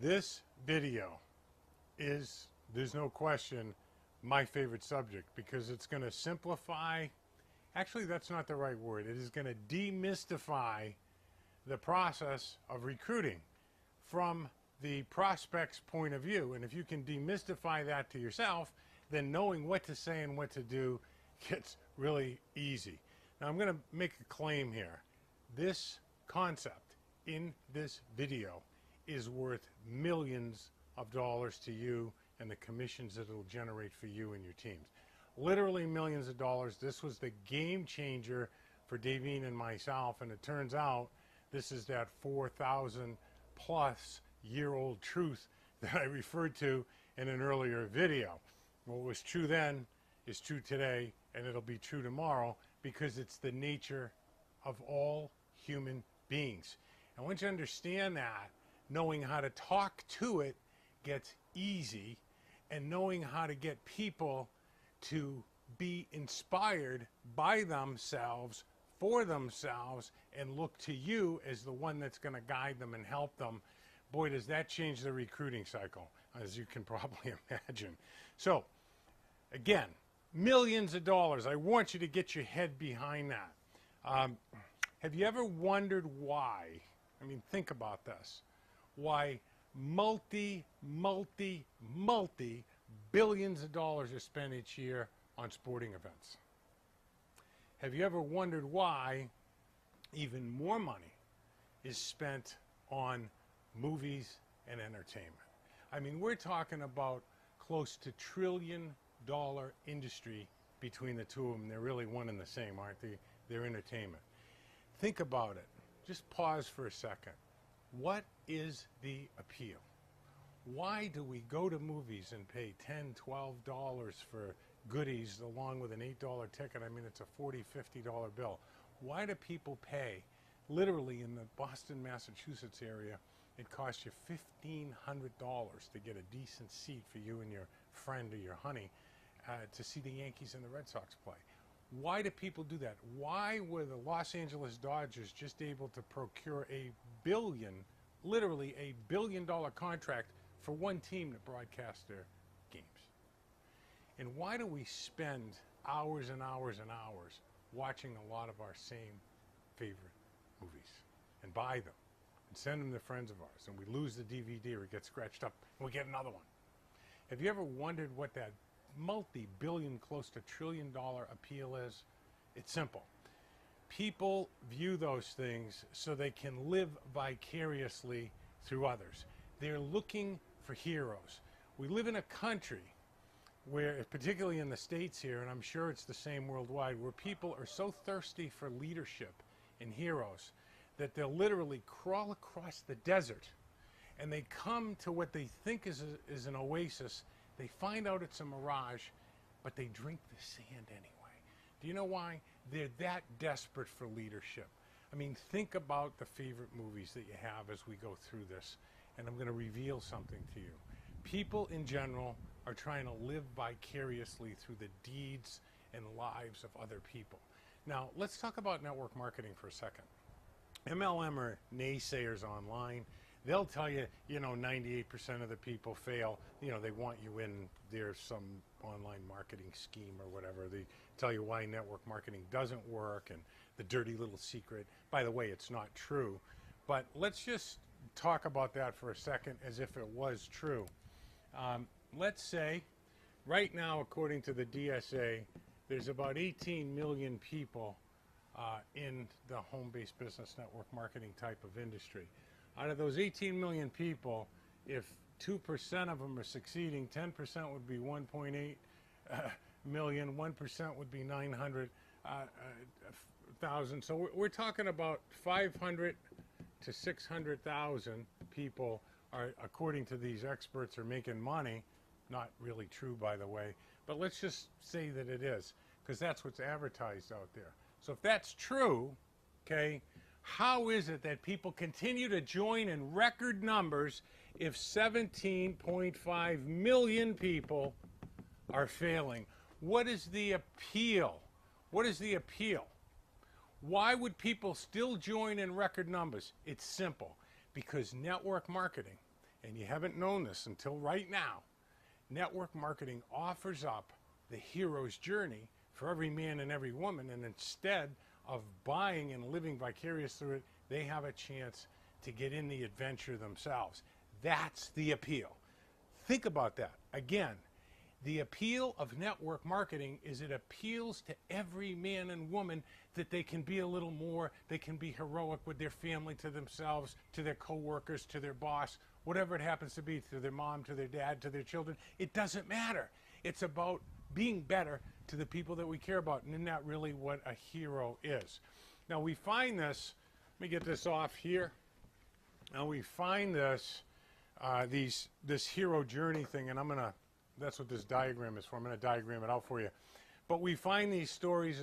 This video is, there's no question, my favorite subject because it's going to simplify, actually that's not the right word, it is going to demystify the process of recruiting from the prospect's point of view. And if you can demystify that to yourself, then knowing what to say and what to do gets really easy. Now I'm going to make a claim here. This concept in this video is worth millions of dollars to you and the commissions that it'll generate for you and your teams. Literally millions of dollars. This was the game changer for Daveen and myself, and it turns out this is that 4,000 plus year old truth that I referred to in an earlier video. What was true then is true today, and it'll be true tomorrow because it's the nature of all human beings. And once you understand that, knowing how to talk to it gets easy, and knowing how to get people to be inspired by themselves, for themselves, and look to you as the one that's going to guide them and help them, boy, does that change the recruiting cycle, as you can probably imagine. So, again, millions of dollars. I want you to get your head behind that. Have you ever wondered why? I mean, think about this. Why multi billions of dollars are spent each year on sporting events? Have you ever wondered why even more money is spent on movies and entertainment? I mean, we're talking about close to $1 trillion industry between the two of them. They're really one and the same, aren't they? They're entertainment. Think about it. Just pause for a second. What is the appeal? Why do we go to movies and pay $10, $12 for goodies along with an $8 ticket? I mean, it's a $40, $50 bill. Why do people pay? Literally in the Boston, Massachusetts area, it costs you $1,500 to get a decent seat for you and your friend or your honey to see the Yankees and the Red Sox play. Why do people do that? Why were the Los Angeles Dodgers just able to procure a billion, literally $1 billion contract for one team to broadcast their games? And why do we spend hours and hours and hours watching a lot of our same favorite movies and buy them and send them to friends of ours, and we lose the DVD or it gets scratched up and we get another one? Have you ever wondered what that multi-billion, close to $1 trillion appeal is? It's simple. People view those things so they can live vicariously through others. They're looking for heroes. We live in a country where, particularly in the States here, and I'm sure it's the same worldwide, where people are so thirsty for leadership and heroes that they'll literally crawl across the desert and they come to what they think is an oasis. They find out it's a mirage, but they drink the sand anyway. Do you know why? They're that desperate for leadership. I mean, think about the favorite movies that you have as we go through this, and I'm going to reveal something to you. People in general are trying to live vicariously through the deeds and lives of other people. Now, let's talk about network marketing for a second. MLM are naysayers online. They'll tell you, 98% of the people fail. They want you in there's some online marketing scheme or whatever. They tell you why network marketing doesn't work and the dirty little secret. By the way, it's not true. But let's just talk about that for a second as if it was true. Let's say right now, according to the DSA, there's about 18 million people in the home-based business network marketing type of industry. Out of those 18 million people, if 2% of them are succeeding, 10% would be 1.8 million, 1% would be 900,000. So we're talking about 500 to 600,000 people are, according to these experts, are making money. Not really true, by the way, but let's just say that it is, because that's what's advertised out there. So if that's true, okay, how is it that people continue to join in record numbers if 17.5 million people are failing? What is the appeal? What is the appeal? Why would people still join in record numbers? It's simple. Because network marketing and you haven't known this until right now, network marketing offers up the hero's journey for every man and every woman, and instead of buying and living vicarious through it, they have a chance to get in the adventure themselves. That's the appeal. Think about that. Again, the appeal of network marketing is it appeals to every man and woman that they can be a little more, they can be heroic with their family, to themselves, to their coworkers, to their boss, whatever it happens to be, to their mom, to their dad, to their children. It doesn't matter. It's about being better to the people that we care about. And isn't that really what a hero is? Now we find this, let me get this off here. Now we find this, this hero journey thing, and that's what this diagram is for. I'm going to diagram it out for you. But we find these stories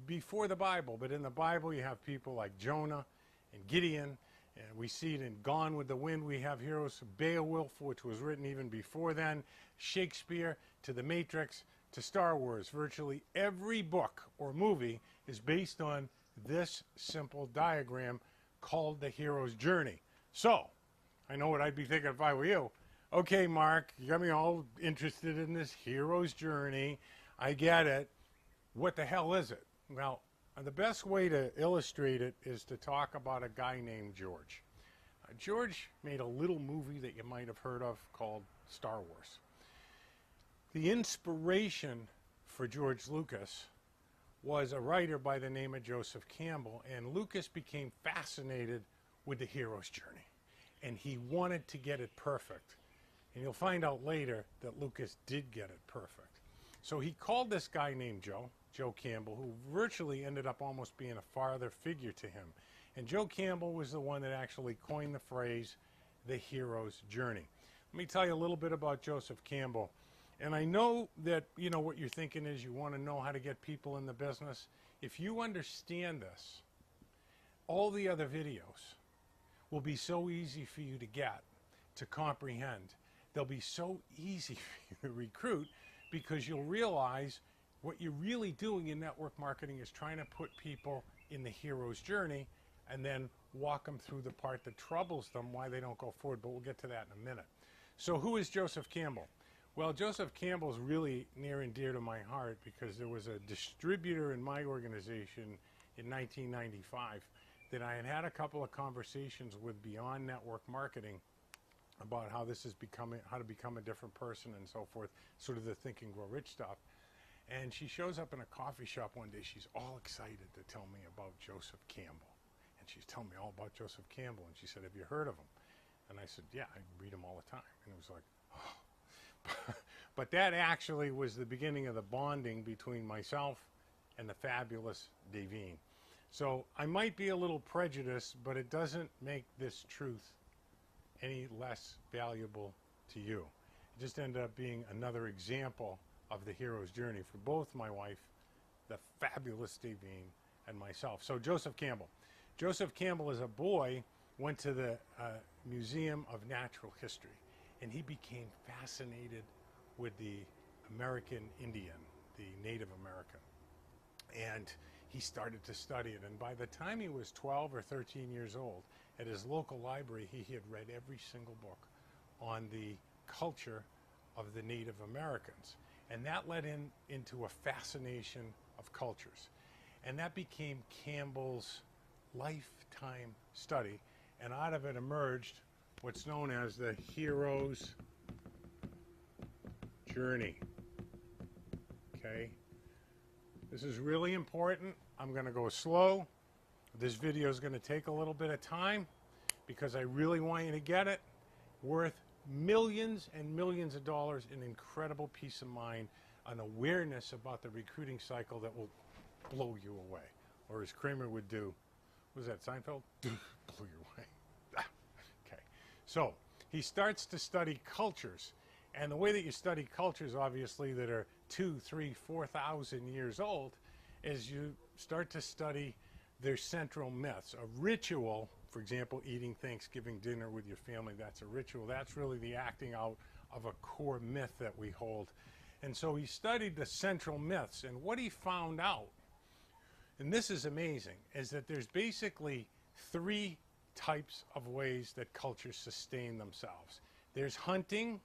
before the Bible, but in the Bible you have people like Jonah and Gideon, and we see it in Gone with the Wind. We have heroes, Beowulf, which was written even before then, Shakespeare, to The Matrix, to Star Wars. Virtually every book or movie is based on this simple diagram called the hero's journey. So, I know what I'd be thinking if I were you. Okay, Mark, you got me all interested in this hero's journey. I get it. What the hell is it? Well, the best way to illustrate it is to talk about a guy named George. George made a little movie that you might have heard of called Star Wars. The inspiration for George Lucas was a writer by the name of Joseph Campbell, and Lucas became fascinated with the hero's journey, and he wanted to get it perfect. And you'll find out later that Lucas did get it perfect. So he called this guy named Joe Campbell, who virtually ended up almost being a father figure to him. And Joe Campbell was the one that actually coined the phrase, the hero's journey. Let me tell you a little bit about Joseph Campbell. And I know that, you know, what you're thinking is you want to know how to get people in the business. If you understand this, all the other videos will be so easy for you to get, to comprehend. They'll be so easy for you to recruit, because you'll realize what you're really doing in network marketing is trying to put people in the hero's journey and then walk them through the part that troubles them, why they don't go forward. But we'll get to that in a minute. So who is Joseph Campbell? Well, Joseph Campbell is really near and dear to my heart, because there was a distributor in my organization in 1995 that I had had a couple of conversations with beyond network marketing about how this is becoming, how to become a different person and so forth, sort of the Think and Grow Rich stuff. And she shows up in a coffee shop one day. She's all excited to tell me about Joseph Campbell. And she's telling me all about Joseph Campbell. And she said, have you heard of him? And I said, yeah, I read him all the time. And it was like, oh. But that actually was the beginning of the bonding between myself and the fabulous Davine. So I might be a little prejudiced, but it doesn't make this truth any less valuable to you. It just ended up being another example of the hero's journey for both my wife, the fabulous Davine, and myself. So Joseph Campbell. Joseph Campbell, as a boy, went to the Museum of Natural History, and he became fascinated with the American Indian, the Native American. And he started to study it. And by the time he was 12 or 13 years old, at his local library, he had read every single book on the culture of the Native Americans. And that led into a fascination of cultures. And that became Campbell's lifetime study. And out of it emerged what's known as the hero's journey. Okay? This is really important. I'm going to go slow. This video is going to take a little bit of time because I really want you to get it. Worth millions and millions of dollars, an incredible peace of mind, an awareness about the recruiting cycle that will blow you away. Or as Kramer would do, was that Seinfeld? Blow you away. Okay. So he starts to study cultures. And the way that you study cultures, obviously, that are 2,000, 3,000, 4,000 years old, is you start to study their central myths. A ritual, for example, eating Thanksgiving dinner with your family, that's a ritual. That's really the acting out of a core myth that we hold. And so he studied the central myths. And what he found out, and this is amazing, is that there's basically 3 types of ways that cultures sustain themselves. There's hunting,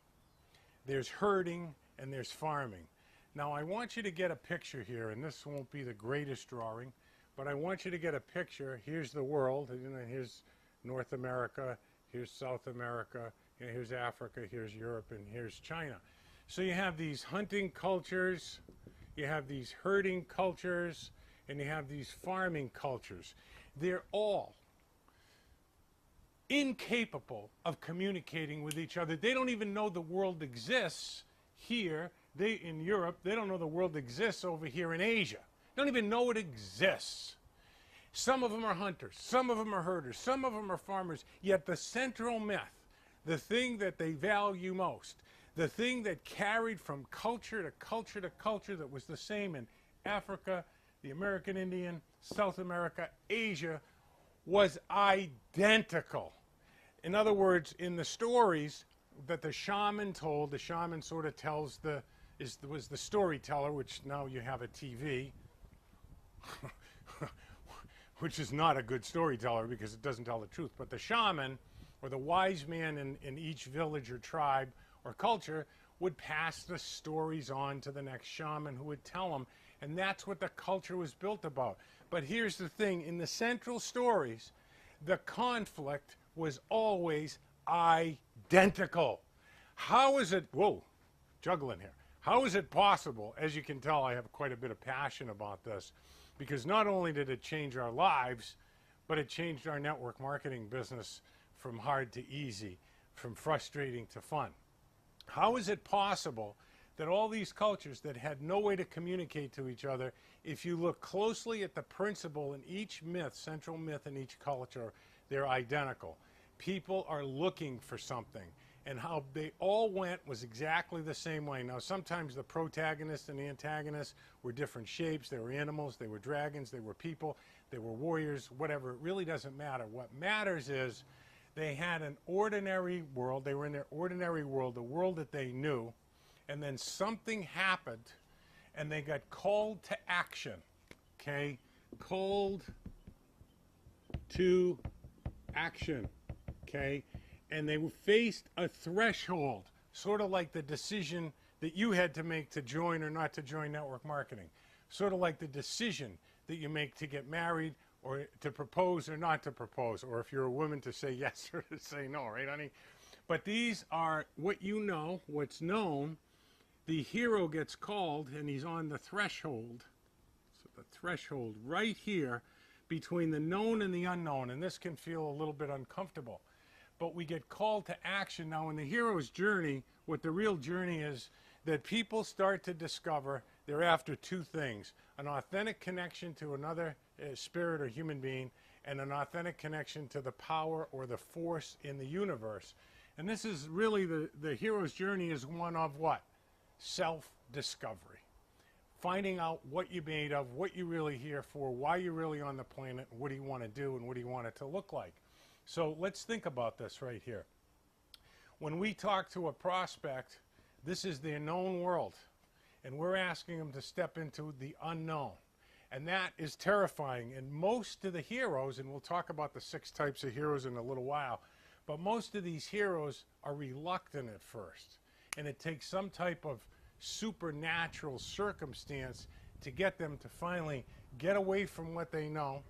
there's herding, and there's farming. Now I want you to get a picture here, and this won't be the greatest drawing, but I want you to get a picture. Here's the world, here's North America, here's South America, here's Africa, here's Europe, and here's China. So you have these hunting cultures, you have these herding cultures, and you have these farming cultures. They're all incapable of communicating with each other. They don't even know the world exists here. In Europe, they don't know the world exists over here in Asia. They don't even know it exists. Some of them are hunters, some of them are herders, some of them are farmers, yet the central myth, the thing that they value most, the thing that carried from culture to culture to culture, that was the same in Africa, the American Indian, South America, Asia, was identical. In other words, in the stories that the shaman told, the shaman sort of tells was the storyteller, which now you have a TV, which is not a good storyteller because it doesn't tell the truth. But the shaman, or the wise man in each village or tribe or culture, would pass the stories on to the next shaman who would tell them. And that's what the culture was built about. But here's the thing, in the central stories, the conflict was always identical. How is it, whoa, juggling here. How is it possible? As you can tell, I have quite a bit of passion about this, because not only did it change our lives, but it changed our network marketing business from hard to easy, from frustrating to fun. How is it possible that all these cultures that had no way to communicate to each other, if you look closely at the principle in each myth, central myth in each culture, they're identical. People are looking for something, and how they all went was exactly the same way. Now, sometimes the protagonist and the antagonist were different shapes. They were animals, they were dragons, they were people, they were warriors, whatever. It really doesn't matter. What matters is they had an ordinary world. They were in their ordinary world, the world that they knew, and then something happened, and they got called to action, okay? Called to action, okay? And they faced a threshold, sort of like the decision that you had to make to join or not to join network marketing, sort of like the decision that you make to get married or to propose or not to propose, or if you're a woman to say yes or to say no, right, honey? But these are what you know, what's known. The hero gets called, and he's on the threshold. So the threshold right here between the known and the unknown, and this can feel a little bit uncomfortable. But we get called to action. Now, in the hero's journey, what the real journey is, that people start to discover they're after two things: an authentic connection to another spirit or human being, and an authentic connection to the power or the force in the universe. And this is really the hero's journey is one of what? Self-discovery. Finding out what you're made of, what you're really here for, why you're really on the planet, what do you want to do, and what do you want it to look like. So let's think about this right here. When we talk to a prospect, this is the known world, and we're asking them to step into the unknown. And that is terrifying. And most of the heroes, and we'll talk about the 6 types of heroes in a little while, but most of these heroes are reluctant at first. And it takes some type of supernatural circumstance to get them to finally get away from what they know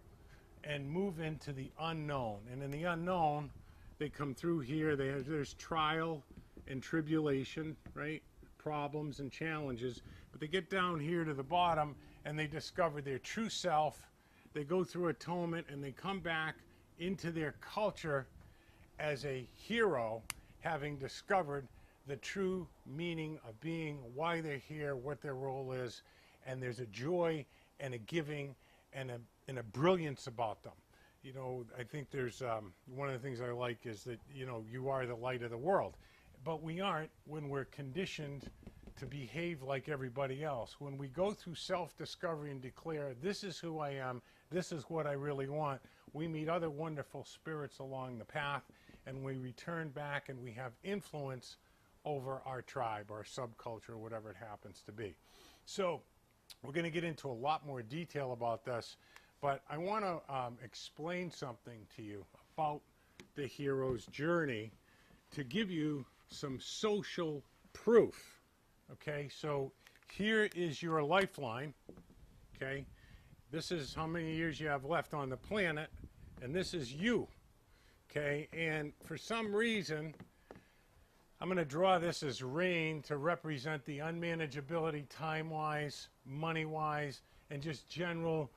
and move into the unknown. And in the unknown, they come through here. There's trial and tribulation, right? Problems and challenges. But they get down here to the bottom, and they discover their true self. They go through atonement, and they come back into their culture as a hero, having discovered the true meaning of being, why they're here, what their role is. And there's a joy and a giving and a brilliance about them. You know, I think there's one of the things I like is that, you know, you are the light of the world. But we aren't when we're conditioned to behave like everybody else. When we go through self-discovery and declare, this is who I am, this is what I really want, we meet other wonderful spirits along the path, and we return back and we have influence over our tribe, our subculture, whatever it happens to be. So we're going to get into a lot more detail about this, but I want to explain something to you about the hero's journey to give you some social proof. Okay, so here is your lifeline. Okay, this is how many years you have left on the planet, and this is you. Okay, and for some reason, I'm going to draw this as rain to represent the unmanageability time-wise, money-wise, and just general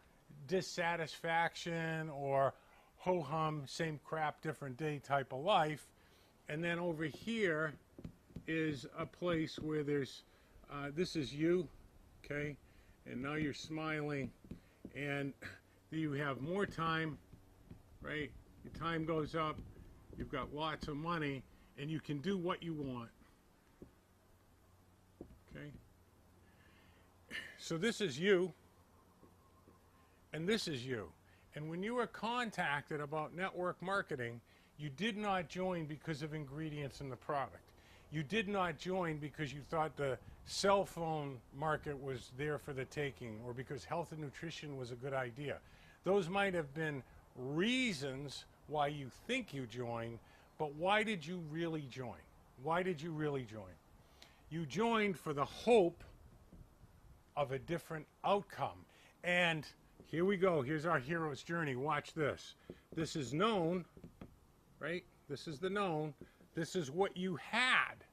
dissatisfaction or ho-hum, same crap, different day type of life. And then over here is a place where there's, this is you, okay? And now you're smiling, and you have more time, right? Your time goes up, you've got lots of money, and you can do what you want, okay? So this is you, and this is you. And when you were contacted about network marketing, you did not join because of ingredients in the product. You did not join because you thought the cell phone market was there for the taking, or because health and nutrition was a good idea. Those might have been reasons why you think you joined, but why did you really join? Why did you really join? You joined for the hope of a different outcome. And here we go. Here's our hero's journey. Watch this. This is known, right? This is the known. This is what you had.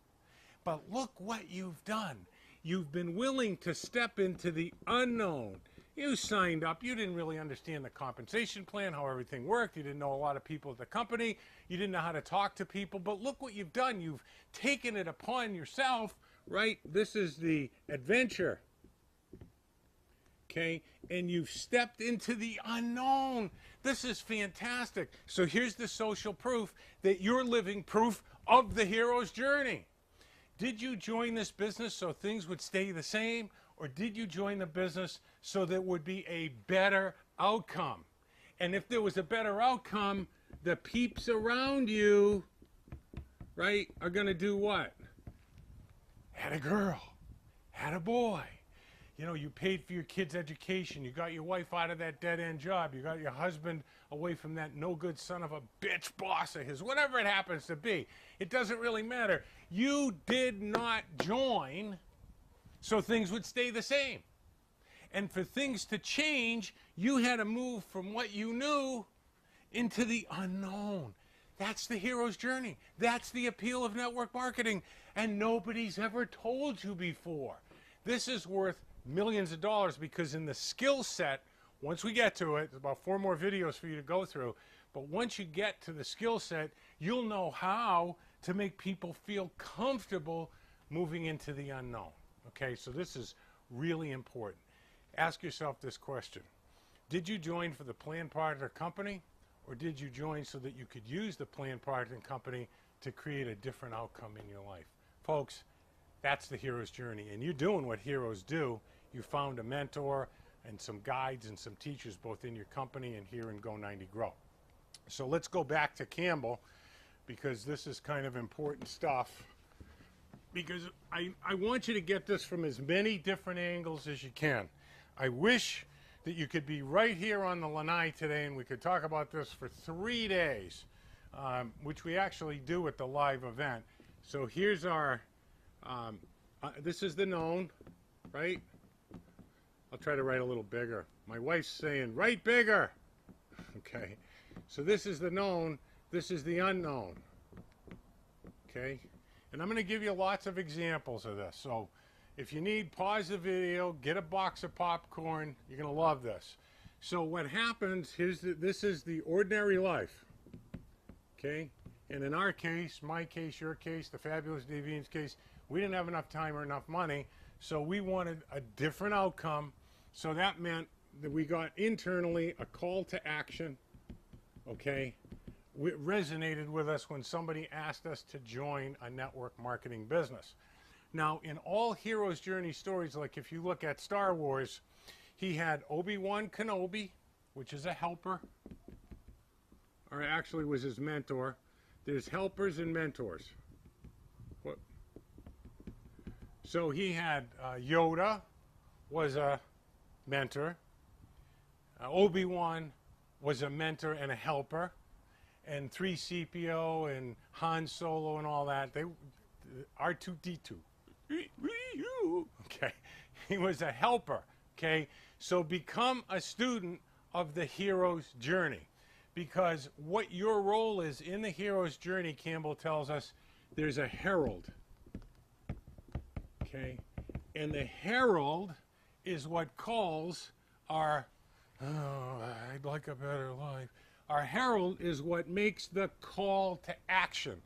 But look what you've done. You've been willing to step into the unknown. You signed up. You didn't really understand the compensation plan, how everything worked. You didn't know a lot of people at the company. You didn't know how to talk to people. But look what you've done. You've taken it upon yourself, right? This is the adventure. Okay? And you've stepped into the unknown. This is fantastic. So here's the social proof that you're living proof of the hero's journey. Did you join this business so things would stay the same? Or did you join the business so there would be a better outcome? And if there was a better outcome, the peeps around you, right, are going to do what? Had a girl, had a boy. You know, you paid for your kid's education. You got your wife out of that dead-end job. You got your husband away from that no-good son of a bitch boss of his, whatever it happens to be. It doesn't really matter. You did not join so things would stay the same. And for things to change, you had to move from what you knew into the unknown. That's the hero's journey. That's the appeal of network marketing. And nobody's ever told you before. This is worth millions of dollars, because in the skill set, once we get to it, there's about 4 more videos for you to go through, but once you get to the skill set, you'll know how to make people feel comfortable moving into the unknown. Okay, so this is really important. Ask yourself this question. Did you join for the planned product or company, or did you join so that you could use the planned product and company to create a different outcome in your life? Folks, that's the hero's journey, and you're doing what heroes do. You found a mentor and some guides and some teachers both in your company and here in Go90 Grow. So let's go back to Campbell, because this is kind of important stuff. Because I want you to get this from as many different angles as you can. I wish that you could be right here on the Lanai today and we could talk about this for 3 days, which we actually do at the live event. So here's our, this is the known, right? I'll try to write a little bigger. My wife's saying, write bigger. Okay, so this is the known, this is the unknown. Okay, and I'm going to give you lots of examples of this. So if you need, pause the video, get a box of popcorn. You're going to love this. So what happens, this is the ordinary life. Okay, and in our case, my case, your case, the Fabulous Davian's case, we didn't have enough time or enough money, so we wanted a different outcome. So that meant that we got internally a call to action. Okay, it resonated with us when somebody asked us to join a network marketing business. Now, in all hero's journey stories, like if you look at Star Wars, he had Obi-Wan Kenobi, which is a helper, or actually was his mentor. There's helpers and mentors. What? So he had Yoda was a mentor. Obi-Wan was a mentor and a helper. And 3CPO and Han Solo and all that, R2D2. Okay, he was a helper. Okay, so become a student of the hero's journey, because what your role is in the hero's journey, Campbell tells us, there's a herald. Okay, and the herald is what calls our, oh, I'd like a better life. Our herald is what makes the call to action.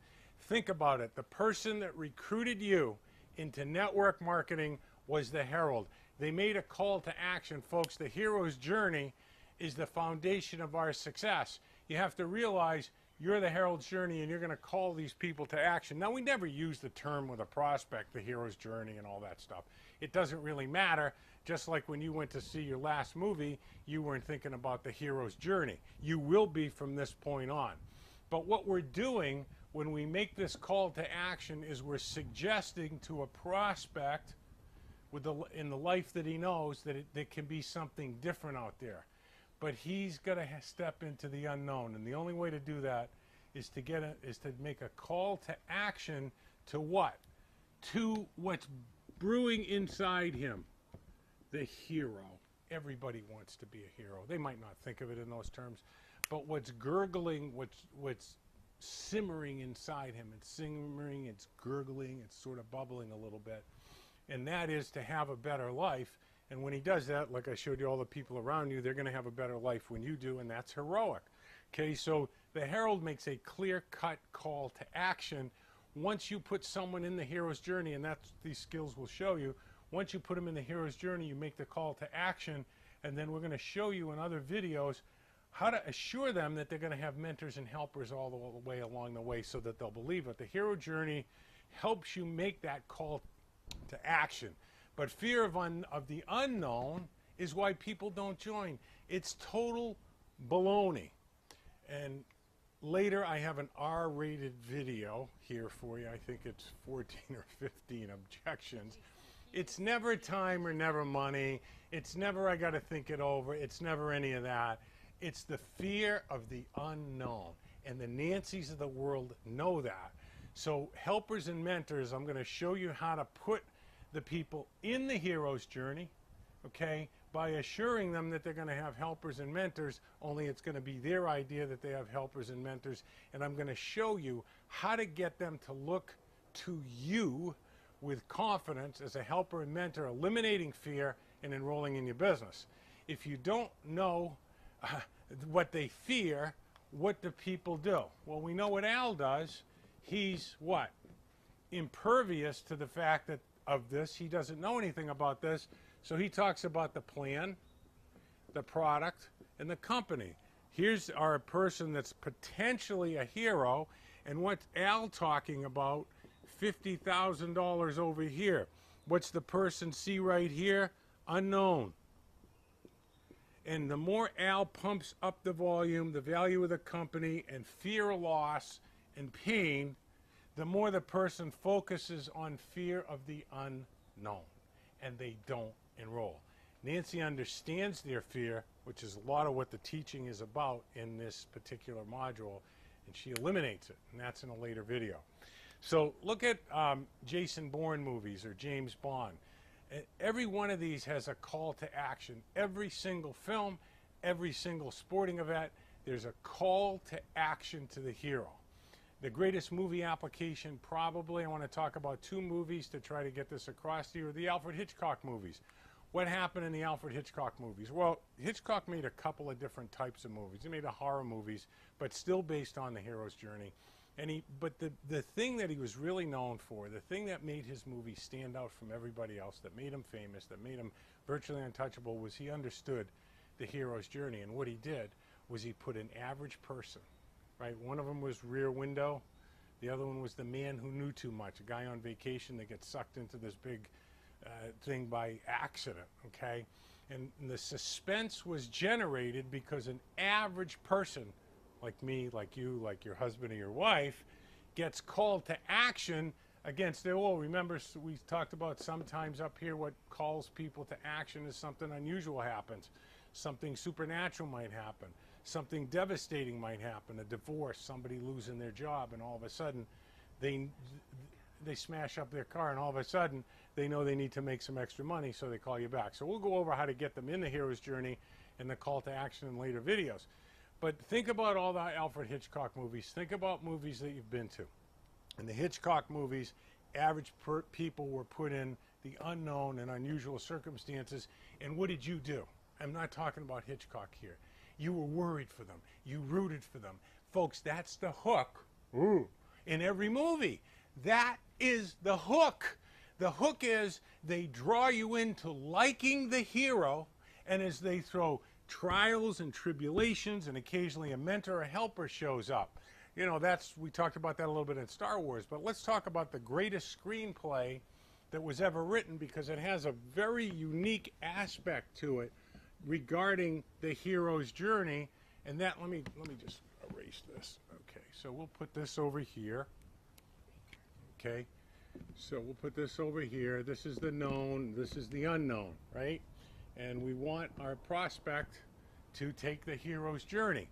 Think about it. The person that recruited you into network marketing was the herald. They made a call to action. Folks, the hero's journey is the foundation of our success. You have to realize you're the herald's journey and you're going to call these people to action. Now, we never use the term with a prospect, the hero's journey and all that stuff. It doesn't really matter. Just like when you went to see your last movie, you weren't thinking about the hero's journey. You will be from this point on. But what we're doing when we make this call to action is we're suggesting to a prospect in the life that he knows that there can be something different out there. But he's got to step into the unknown, and the only way to do that is to make a call to action to what? To what's brewing inside him, the hero. Everybody wants to be a hero. They might not think of it in those terms, but what's gurgling, what's simmering inside him, it's simmering, it's gurgling, it's sort of bubbling a little bit, and that is to have a better life. And when he does that, like I showed you all the people around you, they're going to have a better life when you do, and that's heroic. Okay, so the herald makes a clear-cut call to action. Once you put someone in the hero's journey, and that's these skills will show you, once you put them in the hero's journey, you make the call to action, and then we're going to show you in other videos how to assure them that they're going to have mentors and helpers all the way along the way so that they'll believe it. The hero journey helps you make that call to action. But fear of the unknown is why people don't join. It's total baloney. And later I have an R-rated video here for you. I think it's 14 or 15 objections. It's never time or never money. It's never I got to think it over. It's never any of that. It's the fear of the unknown. And the Nancys of the world know that. So helpers and mentors, I'm going to show you how to put the people in the hero's journey, okay, by assuring them that they're going to have helpers and mentors, only it's going to be their idea that they have helpers and mentors, and I'm going to show you how to get them to look to you with confidence as a helper and mentor, eliminating fear and enrolling in your business. If you don't know what they fear, what do people do? Well, we know what Al does. He's what? Impervious to the fact that of this. He doesn't know anything about this, so he talks about the plan, the product, and the company. Here's our person that's potentially a hero, and what's Al talking about? $50,000 over here. What's the person see right here? Unknown. And the more Al pumps up the volume, the value of the company, and fear of loss and pain, the more the person focuses on fear of the unknown, and they don't enroll. Nancy understands their fear, which is a lot of what the teaching is about in this particular module, and she eliminates it, and that's in a later video. So look at Jason Bourne movies or James Bond. Every one of these has a call to action. Every single film, every single sporting event, there's a call to action to the hero. The greatest movie application, probably, I want to talk about two movies to try to get this across to you, are the Alfred Hitchcock movies. What happened in the Alfred Hitchcock movies? Well, Hitchcock made a couple of different types of movies. He made horror movies, but still based on the hero's journey. But the thing that he was really known for, the thing that made his movie stand out from everybody else, that made him famous, that made him virtually untouchable, was he understood the hero's journey. And what he did was he put an average person, right? One of them was Rear Window. The other one was the man who knew too much, a guy on vacation that gets sucked into this big thing by accident, okay? And the suspense was generated because an average person, like me, like you, like your husband or your wife, gets called to action against their will. Remember, we talked about sometimes up here what calls people to action is something unusual happens. Something supernatural might happen. Something devastating might happen, a divorce, somebody losing their job, and all of a sudden they they smash up their car, and all of a sudden they know they need to make some extra money, so they call you back. So we'll go over how to get them in the hero's journey and the call to action in later videos. But think about all the Alfred Hitchcock movies. Think about movies that you've been to. In the Hitchcock movies, average people were put in the unknown and unusual circumstances. And what did you do? I'm not talking about Hitchcock here. You were worried for them. You rooted for them. Folks, that's the hook in every movie. That is the hook. The hook is they draw you into liking the hero, and as they throw trials and tribulations, and occasionally a mentor or a helper shows up. You know, we talked about that a little bit in Star Wars, but let's talk about the greatest screenplay that was ever written, because it has a very unique aspect to it regarding the hero's journey. And that, let me just erase this. Okay, so we'll put this over here. Okay, so we'll put this over here. This is the known, this is the unknown, right? And we want our prospect to take the hero's journey.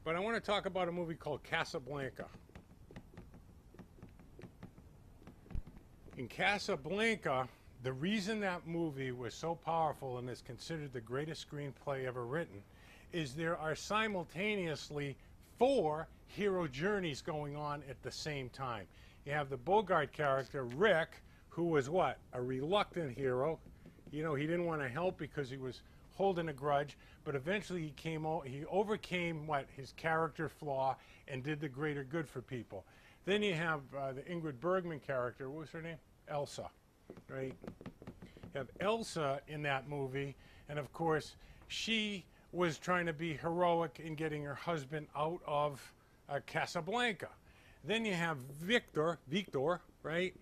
But I want to talk about a movie called Casablanca. In Casablanca, the reason that movie was so powerful and is considered the greatest screenplay ever written is there are simultaneously 4 hero journeys going on at the same time. You have the Bogart character, Rick, who was what? A reluctant hero. You know, he didn't want to help because he was holding a grudge, but eventually he overcame what? His character flaw and did the greater good for people. Then you have the Ingrid Bergman character. What was her name? Elsa, right? You have Elsa in that movie, and of course, she was trying to be heroic in getting her husband out of Casablanca. Then you have Victor, right?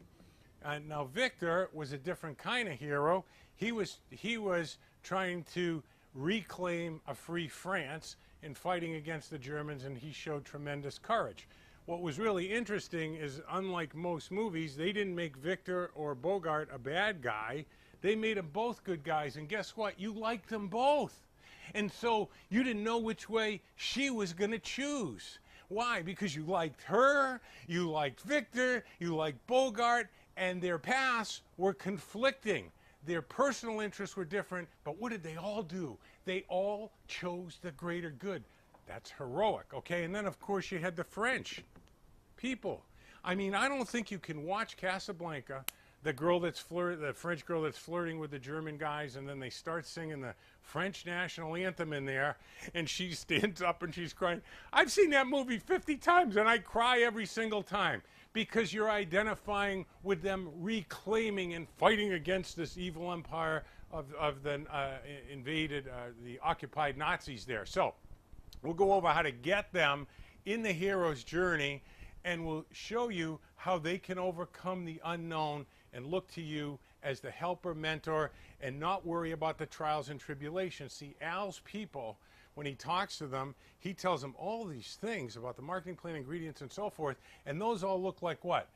Now Victor was a different kind of hero. He was trying to reclaim a free France in fighting against the Germans, and he showed tremendous courage. What was really interesting is, unlike most movies, they didn't make Victor or Bogart a bad guy. They made them both good guys, and guess what? You liked them both. And so you didn't know which way she was going to choose. Why? Because you liked her, you liked Victor, you liked Bogart, and their paths were conflicting. Their personal interests were different, but what did they all do? They all chose the greater good. That's heroic, okay? And then, of course, you had the French people. I mean, I don't think you can watch Casablanca, the French girl that's flirting with the German guys, and then they start singing the French national anthem in there, and she stands up and she's crying. I've seen that movie 50 times, and I cry every single time, because you're identifying with them reclaiming and fighting against this evil empire of the the occupied Nazis there. So we'll go over how to get them in the hero's journey, and we'll show you how they can overcome the unknown and look to you as the helper, mentor, and not worry about the trials and tribulations. See, Al's people, when he talks to them, he tells them all these things about the marketing plan, ingredients, and so forth, and those all look like what?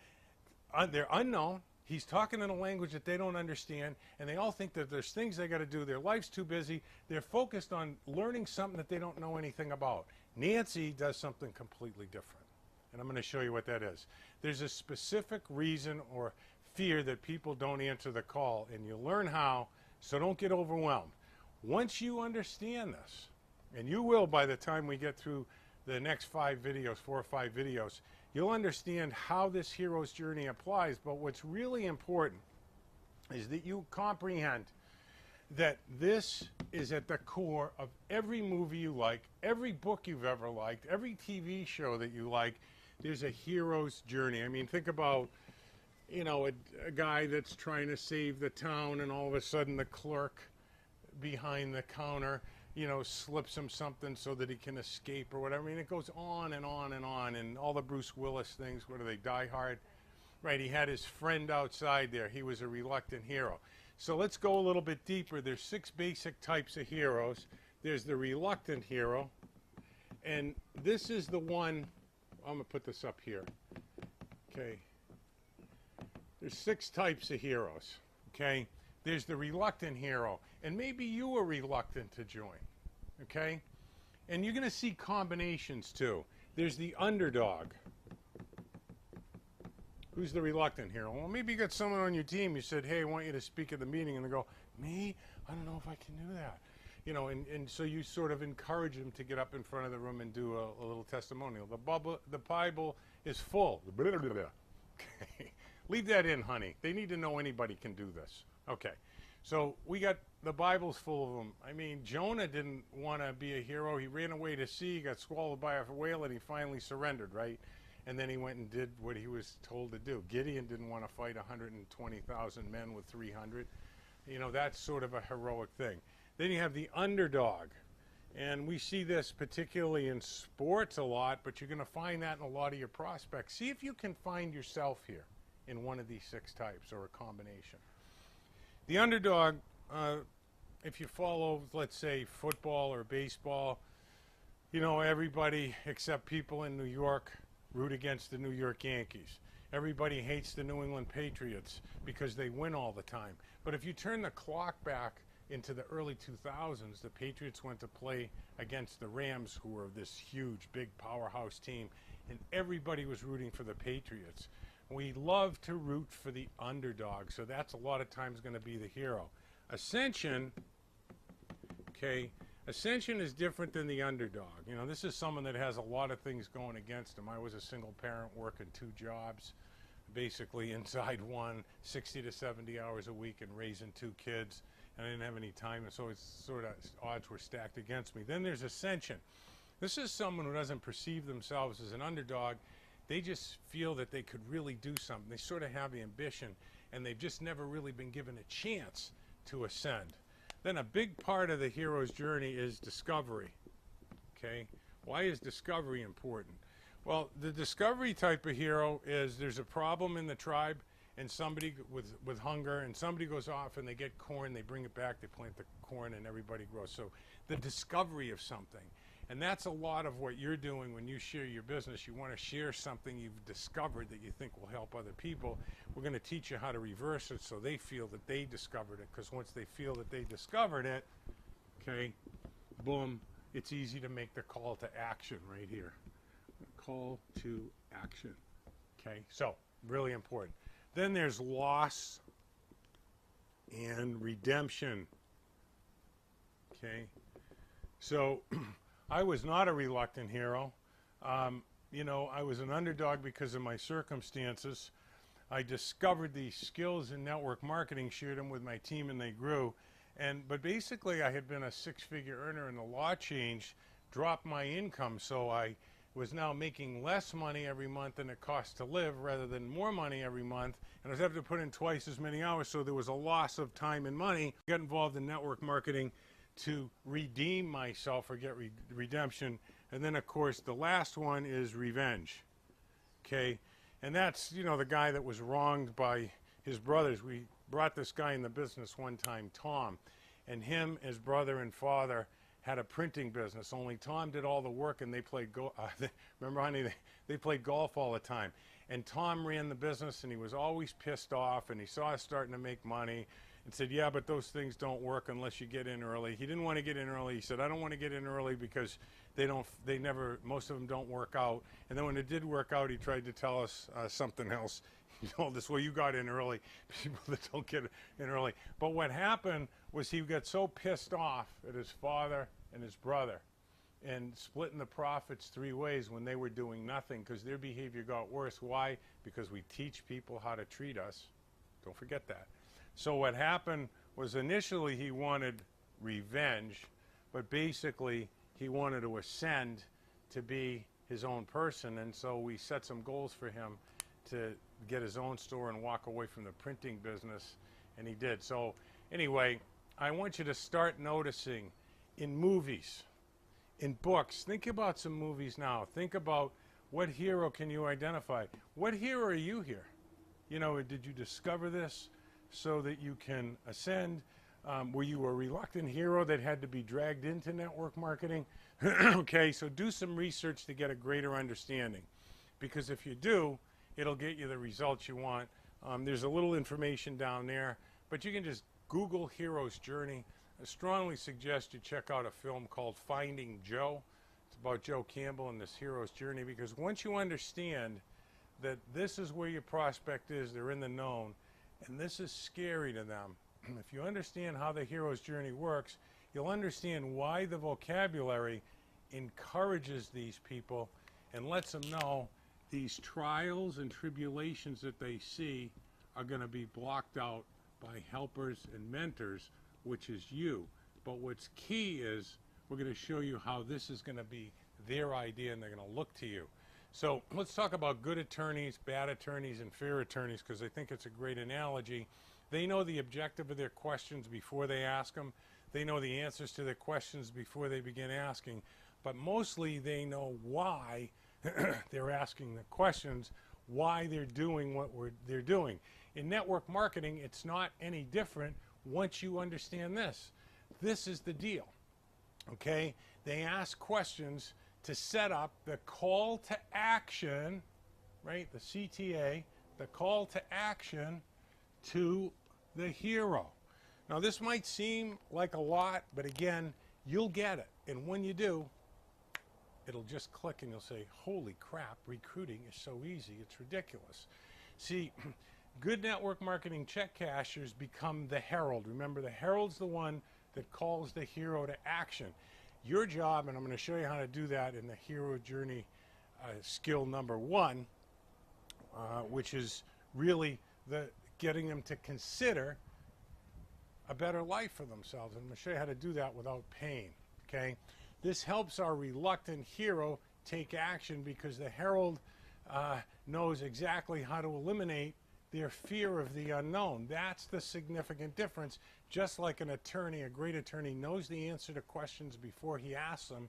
They're unknown. He's talking in a language that they don't understand, and they all think that there's things they got to do. Their life's too busy. They're focused on learning something that they don't know anything about. Nancy does something completely different, and I'm going to show you what that is. There's a specific reason or fear that people don't answer the call, and you learn how, so don't get overwhelmed. Once you understand this, and you will by the time we get through the next 4 or 5 videos, you'll understand how this hero's journey applies. But what's really important is that you comprehend that this is at the core of every movie you like, every book you've ever liked, every TV show that you like. There's a hero's journey. I mean, think about, you know, a guy that's trying to save the town, and all of a sudden the clerk behind the counter, you know, slips him something so that he can escape or whatever. I mean, it goes on and on and on. And all the Bruce Willis things, what are they, Die Hard? Right, he had his friend outside there. He was a reluctant hero. So let's go a little bit deeper. There's 6 basic types of heroes. There's the reluctant hero. And this is the one, I'm going to put this up here. Okay. There's 6 types of heroes, okay? There's the reluctant hero, and maybe you were reluctant to join, okay? And you're going to see combinations too. There's the underdog, Who's the reluctant hero? Well, maybe you got someone on your team. You said, hey, I want you to speak at the meeting. And they go, me? I don't know if I can do that. You know, and so you sort of encourage them to get up in front of the room and do a little testimonial. The Bible is full. Okay. Leave that in, honey. They need to know anybody can do this. Okay. So we got, the Bible's full of them. I mean, Jonah didn't want to be a hero. He ran away to sea, got swallowed by a whale, and he finally surrendered, right? And then he went and did what he was told to do. Gideon didn't want to fight 120,000 men with 300. You know, that's sort of a heroic thing. Then you have the underdog. And we see this particularly in sports a lot, but you're going to find that in a lot of your prospects. See if you can find yourself here in one of these 6 types or a combination. The underdog, if you follow, let's say, football or baseball, you know, everybody except people in New York root against the New York Yankees. Everybody hates the New England Patriots because they win all the time. But if you turn the clock back into the early 2000s, the Patriots went to play against the Rams, who were this huge, big powerhouse team, and everybody was rooting for the Patriots. We love to root for the underdog, so that's a lot of times going to be the hero. Ascension, okay, Ascension is different than the underdog. You know, this is someone that has a lot of things going against him. I was a single parent working 2 jobs, basically inside one, 60 to 70 hours a week and raising 2 kids, and I didn't have any time, and so it's sort of odds were stacked against me. Then there's Ascension. This is someone who doesn't perceive themselves as an underdog. They just feel that they could really do something. They sort of have the ambition, and they've just never really been given a chance to ascend. Then a big part of the hero's journey is discovery. Okay? Why is discovery important? Well, the discovery type of hero is there's a problem in the tribe, and somebody with hunger, and somebody goes off and they get corn, they bring it back, they plant the corn, and everybody grows. So the discovery of something. And that's a lot of what you're doing when you share your business. You want to share something you've discovered that you think will help other people. We're going to teach you how to reverse it so they feel that they discovered it. Because once they feel that they discovered it, okay, boom, it's easy to make the call to action right here. Call to action. Okay, so really important. Then there's loss and redemption. Okay, so I was not a reluctant hero. You know, I was an underdog because of my circumstances. I discovered these skills in network marketing, shared them with my team, and they grew. But basically, I had been a 6-figure earner, and the law changed, dropped my income, so I was now making less money every month than it cost to live rather than more money every month, and I was having to put in twice as many hours, so there was a loss of time and money. I got involved in network marketing to redeem myself or get redemption. And then, of course, the last one is revenge. Okay? And that's, you know, the guy that was wronged by his brothers. We brought this guy in the business one time, Tom. And him, his brother and father had a printing business. Only Tom did all the work, and they played golf. Remember, honey, they played golf all the time. And Tom ran the business, and he was always pissed off, and he saw us starting to make money. And said, yeah, but those things don't work unless you get in early. He didn't want to get in early. He said, I don't want to get in early because most of them don't work out. And then when it did work out, he tried to tell us something else. He told us, well, you got in early, people that don't get in early. But what happened was he got so pissed off at his father and his brother and splitting the profits 3 ways when they were doing nothing because their behavior got worse. Why? Because we teach people how to treat us. Don't forget that. So what happened was initially he wanted revenge, but basically he wanted to ascend to be his own person, and so we set some goals for him to get his own store and walk away from the printing business, and he did. So anyway, I want you to start noticing in movies, in books, think about some movies now. Think about what hero can you identify? What hero are you here? You know, did you discover this so that you can ascend? Were you a reluctant hero that had to be dragged into network marketing? Okay, so do some research to get a greater understanding. Because if you do, it'll get you the results you want. There's a little information down there, but you can just Google Hero's Journey. I strongly suggest you check out a film called Finding Joe. It's about Joe Campbell and this hero's journey, because once you understand that this is where your prospect is, they're in the known, and this is scary to them. If you understand how the hero's journey works, you'll understand why the vocabulary encourages these people and lets them know these trials and tribulations that they see are going to be blocked out by helpers and mentors, which is you. But what's key is we're going to show you how this is going to be their idea and they're going to look to you. So let's talk about good attorneys, bad attorneys, and fair attorneys, because I think it's a great analogy. They know the objective of their questions before they ask them. They know the answers to their questions before they begin asking. But mostly they know why they're asking the questions, why they're doing what they're doing. In network marketing, it's not any different once you understand this. This is the deal, okay? They ask questions to set up the call to action, right? The CTA, the call to action to the hero. Now, this might seem like a lot, but again, you'll get it. And when you do, it'll just click and you'll say, holy crap, recruiting is so easy, it's ridiculous. See, good network marketing check cashers become the herald. Remember, the herald's the one that calls the hero to action. Your job, and I'm going to show you how to do that in the hero journey skill number 1, which is really getting them to consider a better life for themselves. And I'm going to show you how to do that without pain, okay? This helps our reluctant hero take action because the herald knows exactly how to eliminate their fear of the unknown. That's the significant difference. Just like an attorney, a great attorney knows the answer to questions before he asks them,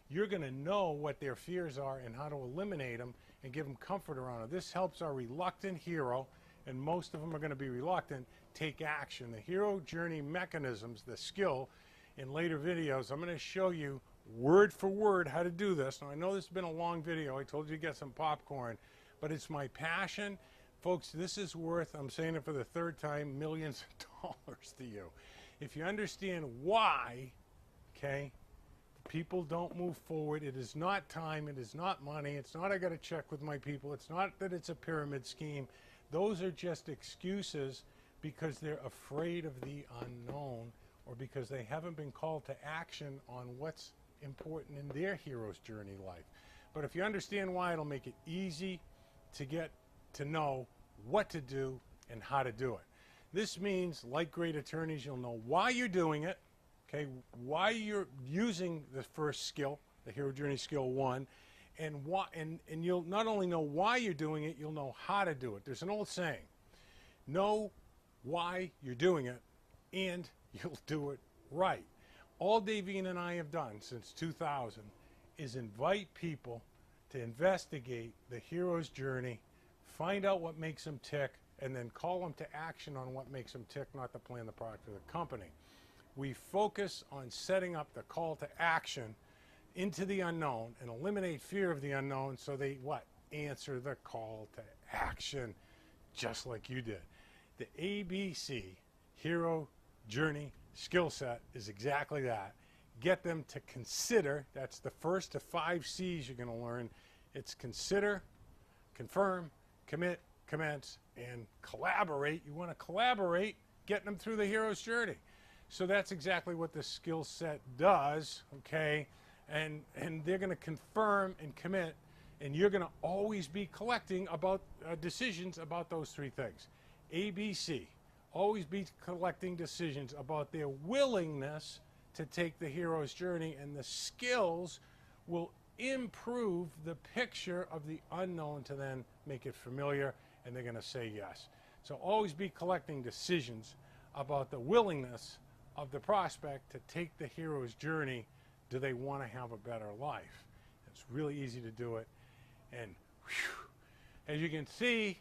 you're going to know what their fears are and how to eliminate them and give them comfort around it. This helps our reluctant hero, and most of them are going to be reluctant, take action. The hero journey mechanisms, the skill, in later videos, I'm going to show you word for word how to do this. Now, I know this has been a long video. I told you to get some popcorn, but it's my passion. Folks, this is worth, I'm saying it for the 3rd time, millions of dollars to you. If you understand why, okay, people don't move forward, it is not time, it is not money, it's not I got to check with my people, it's not that it's a pyramid scheme. Those are just excuses because they're afraid of the unknown or because they haven't been called to action on what's important in their hero's journey life. But if you understand why, it'll make it easy to get to know what to do and how to do it. This means, like great attorneys, you'll know why you're doing it, okay, why you're using the first skill, the hero journey skill 1, and why, and you'll not only know why you're doing it, you'll know how to do it. There's an old saying, know why you're doing it and you'll do it right. All Davine and I have done since 2000 is invite people to investigate the hero's journey, find out what makes them tick, and then call them to action on what makes them tick, not to plan the product for the company. We focus on setting up the call to action into the unknown and eliminate fear of the unknown so they, what? Answer the call to action just like you did. The ABC hero journey skill set is exactly that. Get them to consider, that's the first of 5 C's you're going to learn. It's consider, confirm, commit, commence, and collaborate. You want to collaborate, getting them through the hero's journey. So that's exactly what the skill set does, okay? And they're going to confirm and commit, and you're going to always be collecting about decisions about those 3 things. ABC, always be collecting decisions about their willingness to take the hero's journey, and the skills will improve the picture of the unknown to then make it familiar, and they're going to say yes. So always be collecting decisions about the willingness of the prospect to take the hero's journey. Do they want to have a better life? It's really easy to do it. And whew, as you can see,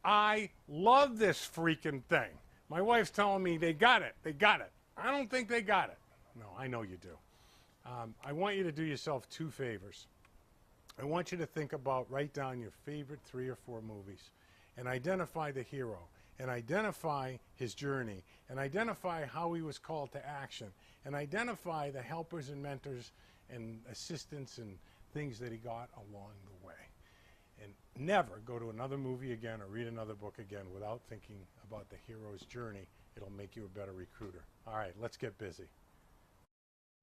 I love this freaking thing. My wife's telling me they got it. They got it. I don't think they got it. No, I know you do. I want you to do yourself 2 favors. I want you to think about, write down your favorite 3 or 4 movies and identify the hero and identify his journey and identify how he was called to action and identify the helpers and mentors and assistants and things that he got along the way. And never go to another movie again or read another book again without thinking about the hero's journey. It'll make you a better recruiter. All right, let's get busy.